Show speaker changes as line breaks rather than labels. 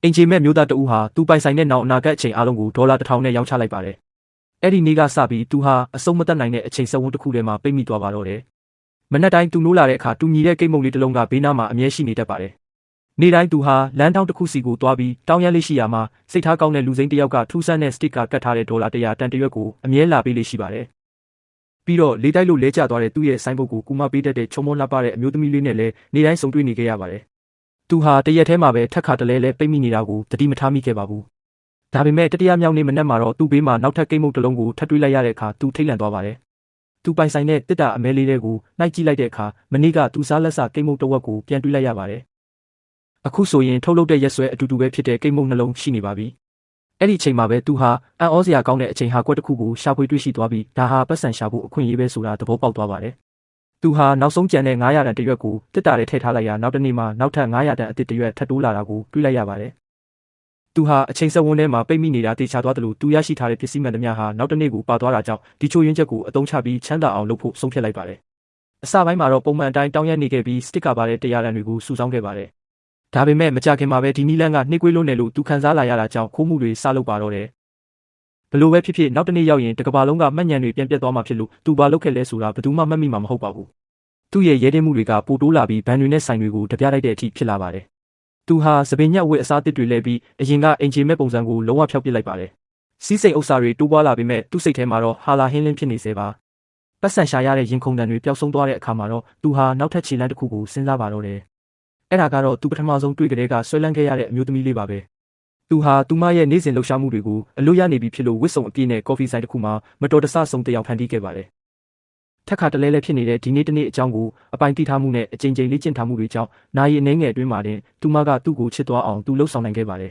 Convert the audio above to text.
အင်ဂျီမက်မျိုးသားတဦးဟာသူပိုင်ဆိုင်တဲ့နောက်အနာဂတ်အချိန်အားလုံးကိုဒေါ်လာ1000နဲ့ရောင်းချလိုက်ပါတယ်။အဲ့ဒီနေ့ကစပြီးသူဟာအဆုံးမသက်နိုင်တဲ့အချိန်စက်ဝန်းတစ်ခုထဲမှာပိတ်မိသွားပါတော့တယ်။မနက်တိုင်းသူနိုးလာတဲ့အခါတူညီတဲ့ကိတ်မုံလေးတစ်လုံးကဘေးနားမှာအမြဲရှိနေတတ်ပါတယ်။နေ့တိုင်းသူဟာလမ်းတောင်းတစ်ခုစီကိုသွားပြီးတောင်းရမ်းလေးရှိရာမှာစိတ်ထားကောင်းတဲ့လူစိမ်းတစ်ယောက်ကထူးဆန်းတဲ့စတစ်ကာကတ်ထားတဲ့ဒေါ်လာ100တန်တရွက်ကိုအမြဲလာပေးလေးရှိပါတယ်။ပြီးတော့လေးတိုက်လို့လဲကျသွားတဲ့သူ့ရဲ့ဆိုင်းဘုတ်ကိုကူမပေးတတ်တဲ့ချုံမောလှပတဲ့အမျိုးသမီးလေးနဲ့လည်းနေ့တိုင်းဆုံတွေ့နေခဲ့ရပါတယ်။သူဟာတရက်ထဲမှာပဲထက်ခါတလဲလဲပိတ်မိနေတာကိုတတိမထားမိခဲ့ပါဘူး။ဒါပေမဲ့တတိယမြောက်နေ့မနက်မှာတော့သူ့ဘေးမှာနောက်ထပ်ကိတ်မုတ်တစ်လုံးကိုထပ်တွေ့လိုက်ရတဲ့အခါသူထိတ်လန့်သွားပါတယ်။သူပိုင်ဆိုင်တဲ့တစ်တာအမဲလေးတွေကိုနှိုက်ကြည့်လိုက်တဲ့အခါမနေ့ကသူစားလက်စကိတ်မုတ်တစ်ဝက်ကိုပြန်တွေ့လိုက်ရပါတယ်။အခုဆိုရင်ထုတ်လုပ်တဲ့ရက်စွဲအတူတူပဲဖြစ်တဲ့ကိတ်မုတ်နှလုံးရှိနေပါပြီ။အဲ့ဒီအချိန်မှာပဲသူဟာအံ့ဩစရာကောင်းတဲ့အချိန်ဟာကွက်တစ်ခုကိုရှာဖွေတွေ့ရှိသွားပြီးဒါဟာပတ်စံရှာဖို့အခွင့်အရေးပဲဆိုတာသဘောပေါက်သွားပါတယ်။သူဟာနောက်ဆုံးကြံတဲ့900တန်တရွက်ကိုတစ်တာထဲထည့်ထားလိုက်ရာနောက်တစ်နေ့မှာနောက်ထပ်900တန်အသစ်တရွက်ထပ်တိုးလာတာကိုတွေ့လိုက်ရပါတယ်။သူဟာအချိန်စက်ဝန်းထဲမှာပိတ်မိနေတာတေချာသွားတယ်လို့သူရရှိထားတဲ့ပစ္စည်းမှန်သမျှဟာနောက်တစ်နေ့ကိုပါသွားတာကြောင့်ဒီချိုရင်းချက်ကိုအသုံးချပြီးချမ်းသာအောင်လုပ်ဖို့ဆုံးဖြတ်လိုက်ပါတယ်။အစပိုင်းမှာတော့ပုံမှန်အတိုင်းတောင်းရနေခဲ့ပြီးစတစ်ကာပါတဲ့100တန်တွေကိုစုဆောင်းခဲ့ပါတယ်။ဒါပေမဲ့မကြခင်မှာပဲဒီနီလန်ကနှိကွေးလွန်းတယ်လို့သူခံစားလာရတာကြောင့်ခိုးမှုတွေစလုပ်ပါတော့တယ်။ဘလို့ပဲဖြစ်ဖြစ်နောက်တစ်နေ့ရောက်ရင်တကဘာလုံးကမှတ်ဉဏ်တွေပြန်ပြတ်သွားမှာဖြစ်လို့သူဘာလုပ်ခဲ့လဲဆိုတာဘယ်သူမှမှတ်မိမှာမဟုတ်ပါဘူး။သူ့ရဲ့ရဲတင်းမှုတွေကပိုတိုးလာပြီးဘန်တွေနဲ့ဆိုင်တွေကိုတပြားလိုက်တဲ့အထိဖြစ်လာပါတယ်။သူဟာစပင်ညက်ဝတ်အစားအသစ်တွေလဲပြီးအရင်ကအင်ဂျီမက်ပုံစံကိုလုံးဝဖျောက်ပစ်လိုက်ပါတယ်။စီးစိမ်ဥစ္စာတွေတိုးပွားလာပေမဲ့သူ့စိတ်ထဲမှာတော့ဟာလာဟင်းလင်းဖြစ်နေစေပါ။ပတ်စံရှာရတဲ့ရင်ခုန်တန်တွေပျောက်ဆုံးသွားတဲ့အခါမှာတော့သူဟာနောက်ထပ်ခြေလမ်းတစ်ခုကိုစဉ်းစားပါတော့တယ်။အဲ့ဒါကတော့သူပထမဆုံးတွေ့ကြတဲ့ကဆွဲလန်းခဲ့ရတဲ့အမျိုးသမီးလေးပါပဲ။သူဟာသူမရဲ့နေ့စဉ်လှုပ်ရှားမှုတွေကိုအလို့ရနေပြီဖြစ်လို့ဝစ်စုံအပြည့်နဲ့ကော်ဖီဆိုင်တစ်ခုမှာမတော်တဆဆုံးတစ်ယောက်ဖန်တီးခဲ့ပါတယ်။ထက်ခါတလဲလဲဖြစ်နေတဲ့ဒီနေ့တစ်နေ့အကြောင်းကိုအပိုင်တိထားမှုနဲ့အကြိမ်ကြိမ်လေ့ကျင့်ထားမှုတွေကြောင့်နာရီအနည်းငယ်အတွင်းမှာတင်သူမကသူ့ကိုချစ်သွားအောင်သူလှုပ်ဆောင်နိုင်ခဲ့ပါတယ်